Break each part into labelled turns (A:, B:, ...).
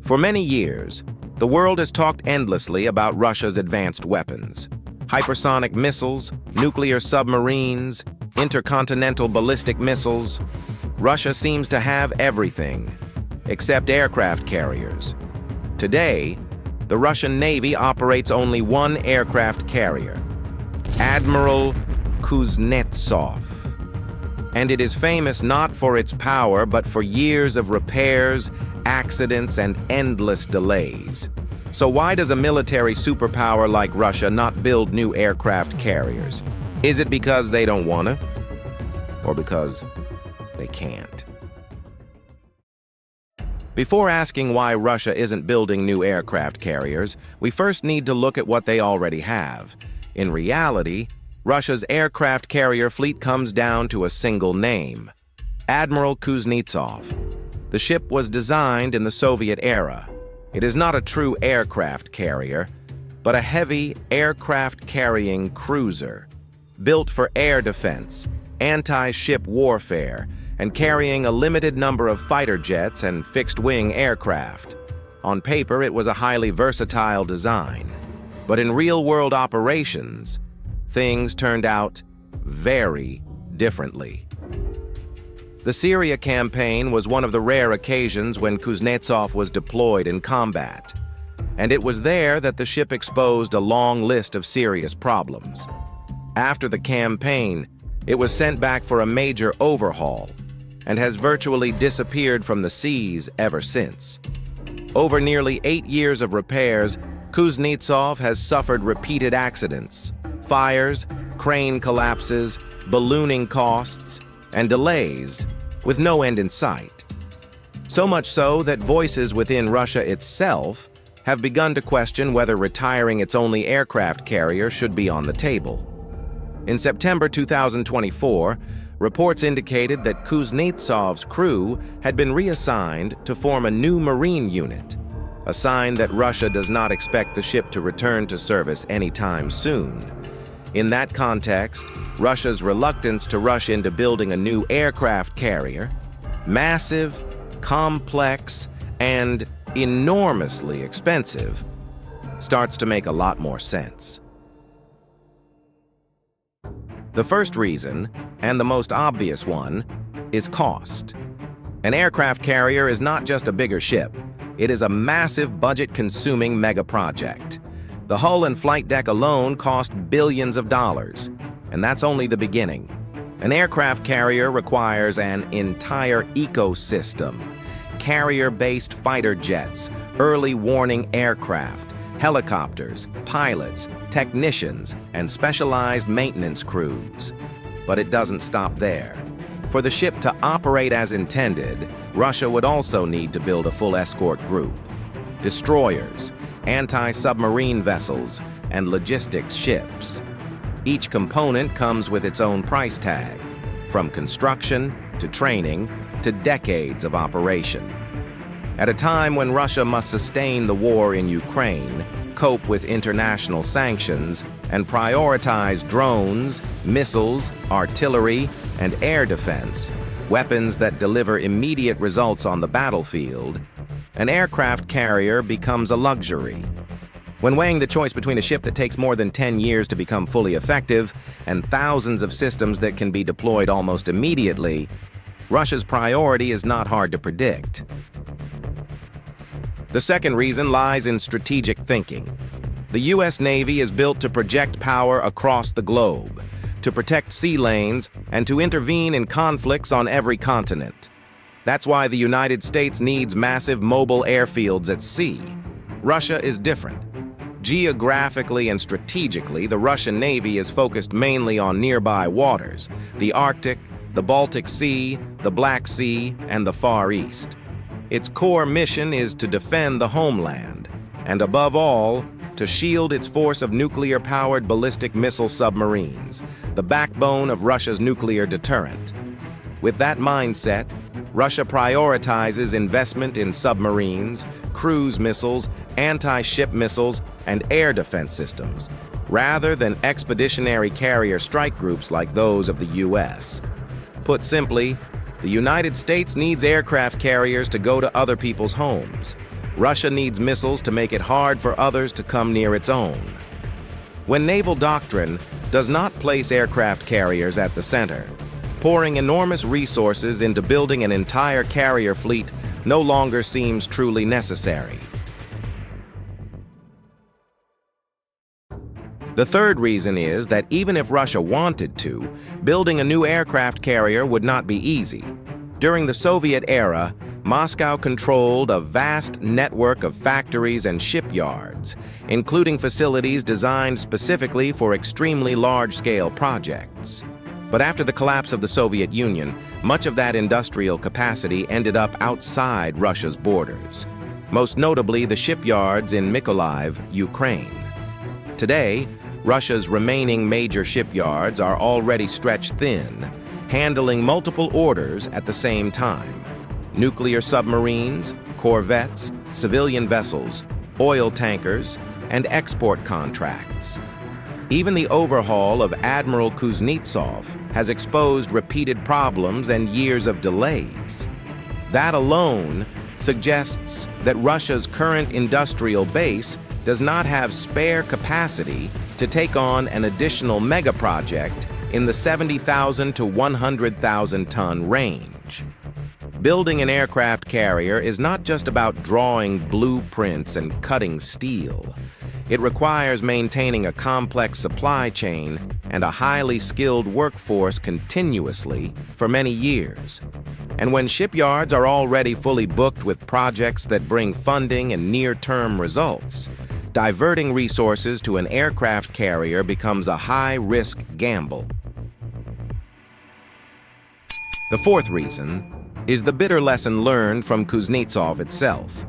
A: For many years, the world has talked endlessly about Russia's advanced weapons. Hypersonic missiles, nuclear submarines, intercontinental ballistic missiles. Russia seems to have everything, except aircraft carriers. Today, the Russian Navy operates only one aircraft carrier, Admiral Kuznetsov. And it is famous not for its power, but for years of repairs, accidents, and endless delays. So why does a military superpower like Russia not build new aircraft carriers? Is it because they don't want to? Or because they can't? Before asking why Russia isn't building new aircraft carriers, we first need to look at what they already have. In reality, Russia's aircraft carrier fleet comes down to a single name: Admiral Kuznetsov. The ship was designed in the Soviet era. It is not a true aircraft carrier, but a heavy aircraft-carrying cruiser, built for air defense, anti-ship warfare, and carrying a limited number of fighter jets and fixed-wing aircraft. On paper, it was a highly versatile design, but in real-world operations, things turned out very differently. The Syria campaign was one of the rare occasions when Kuznetsov was deployed in combat, and it was there that the ship exposed a long list of serious problems. After the campaign, it was sent back for a major overhaul and has virtually disappeared from the seas ever since. Over nearly 8 years of repairs, Kuznetsov has suffered repeated accidents, fires, crane collapses, ballooning costs, and delays, with no end in sight. So much so that voices within Russia itself have begun to question whether retiring its only aircraft carrier should be on the table. In September 2024, reports indicated that Kuznetsov's crew had been reassigned to form a new marine unit, a sign that Russia does not expect the ship to return to service anytime soon. In that context, Russia's reluctance to rush into building a new aircraft carrier, massive, complex, and enormously expensive, starts to make a lot more sense. The first reason, and the most obvious one, is cost. An aircraft carrier is not just a bigger ship. It is a massive budget-consuming mega-project. The hull and flight deck alone cost billions of dollars, and that's only the beginning. An aircraft carrier requires an entire ecosystem: carrier-based fighter jets, early warning aircraft, helicopters, pilots, technicians, and specialized maintenance crews. But it doesn't stop there. For the ship to operate as intended, Russia would also need to build a full escort group: destroyers, anti-submarine vessels, and logistics ships. Each component comes with its own price tag, from construction to training to decades of operation. At a time when Russia must sustain the war in Ukraine, cope with international sanctions, and prioritize drones, missiles, artillery, and air defense, weapons that deliver immediate results on the battlefield, an aircraft carrier becomes a luxury. When weighing the choice between a ship that takes more than 10 years to become fully effective and thousands of systems that can be deployed almost immediately, Russia's priority is not hard to predict. The second reason lies in strategic thinking. The U.S. Navy is built to project power across the globe, to protect sea lanes, and to intervene in conflicts on every continent. That's why the United States needs massive mobile airfields at sea. Russia is different. Geographically and strategically, the Russian Navy is focused mainly on nearby waters: the Arctic, the Baltic Sea, the Black Sea, and the Far East. Its core mission is to defend the homeland, and above all, to shield its force of nuclear-powered ballistic missile submarines, the backbone of Russia's nuclear deterrent. With that mindset, Russia prioritizes investment in submarines, cruise missiles, anti-ship missiles, and air defense systems, rather than expeditionary carrier strike groups like those of the U.S. Put simply, the United States needs aircraft carriers to go to other people's homes. Russia needs missiles to make it hard for others to come near its own. When naval doctrine does not place aircraft carriers at the center, pouring enormous resources into building an entire carrier fleet no longer seems truly necessary. The third reason is that even if Russia wanted to, building a new aircraft carrier would not be easy. During the Soviet era, Moscow controlled a vast network of factories and shipyards, including facilities designed specifically for extremely large-scale projects. But after the collapse of the Soviet Union, much of that industrial capacity ended up outside Russia's borders, most notably the shipyards in Mykolaiv, Ukraine. Today, Russia's remaining major shipyards are already stretched thin, handling multiple orders at the same time: nuclear submarines, corvettes, civilian vessels, oil tankers, and export contracts. Even the overhaul of Admiral Kuznetsov has exposed repeated problems and years of delays. That alone suggests that Russia's current industrial base does not have spare capacity to take on an additional mega-project in the 70,000 to 100,000 ton range. Building an aircraft carrier is not just about drawing blueprints and cutting steel. It requires maintaining a complex supply chain and a highly skilled workforce continuously for many years. And when shipyards are already fully booked with projects that bring funding and near-term results, diverting resources to an aircraft carrier becomes a high-risk gamble. The fourth reason is the bitter lesson learned from Kuznetsov itself.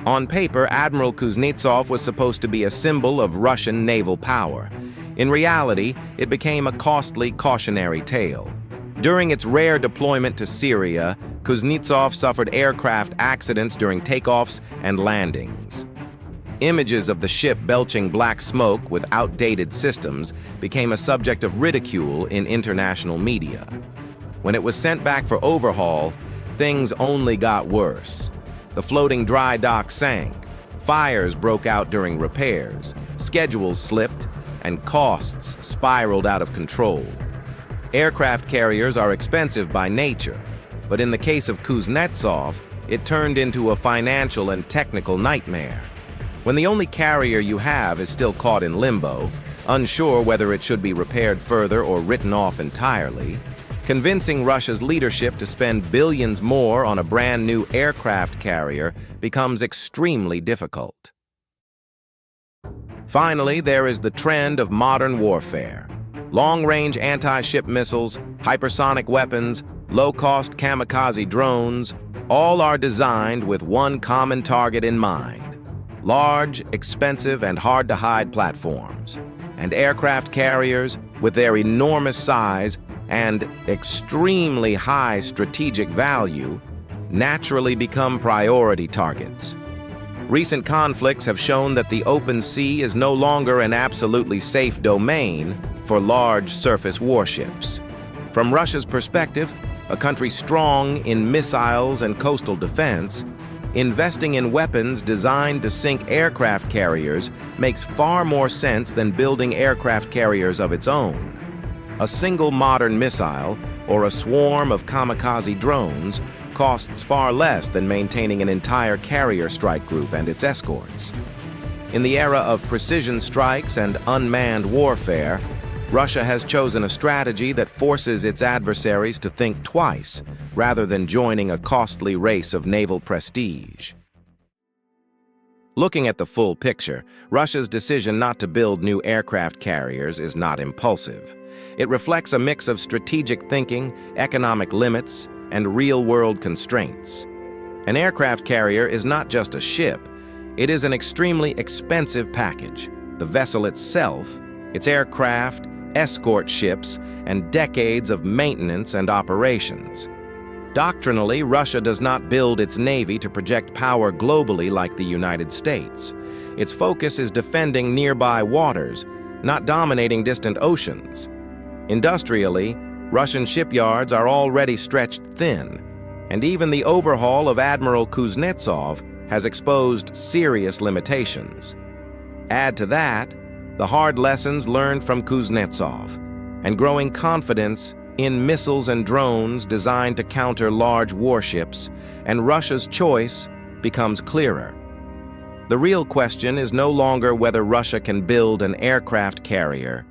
A: On paper, Admiral Kuznetsov was supposed to be a symbol of Russian naval power. In reality, it became a costly cautionary tale. During its rare deployment to Syria, Kuznetsov suffered aircraft accidents during takeoffs and landings. Images of the ship belching black smoke with outdated systems became a subject of ridicule in international media. When it was sent back for overhaul, things only got worse. The floating dry dock sank, fires broke out during repairs, schedules slipped, and costs spiraled out of control. Aircraft carriers are expensive by nature, but in the case of Kuznetsov, it turned into a financial and technical nightmare. When the only carrier you have is still caught in limbo, unsure whether it should be repaired further or written off entirely, convincing Russia's leadership to spend billions more on a brand new aircraft carrier becomes extremely difficult. Finally, there is the trend of modern warfare. Long-range anti-ship missiles, hypersonic weapons, low-cost kamikaze drones, all are designed with one common target in mind: large, expensive, and hard-to-hide platforms. And aircraft carriers, with their enormous size and extremely high strategic value, naturally become priority targets. Recent conflicts have shown that the open sea is no longer an absolutely safe domain for large surface warships. From Russia's perspective, a country strong in missiles and coastal defense, investing in weapons designed to sink aircraft carriers makes far more sense than building aircraft carriers of its own. A single modern missile or a swarm of kamikaze drones costs far less than maintaining an entire carrier strike group and its escorts. In the era of precision strikes and unmanned warfare, Russia has chosen a strategy that forces its adversaries to think twice rather than joining a costly race of naval prestige. Looking at the full picture, Russia's decision not to build new aircraft carriers is not impulsive. It reflects a mix of strategic thinking, economic limits, and real-world constraints. An aircraft carrier is not just a ship, it is an extremely expensive package. The vessel itself, its aircraft, escort ships, and decades of maintenance and operations. Doctrinally, Russia does not build its navy to project power globally like the United States. Its focus is defending nearby waters, not dominating distant oceans. Industrially, Russian shipyards are already stretched thin, and even the overhaul of Admiral Kuznetsov has exposed serious limitations. Add to that the hard lessons learned from Kuznetsov and growing confidence in missiles and drones designed to counter large warships, and Russia's choice becomes clearer. The real question is no longer whether Russia can build an aircraft carrier,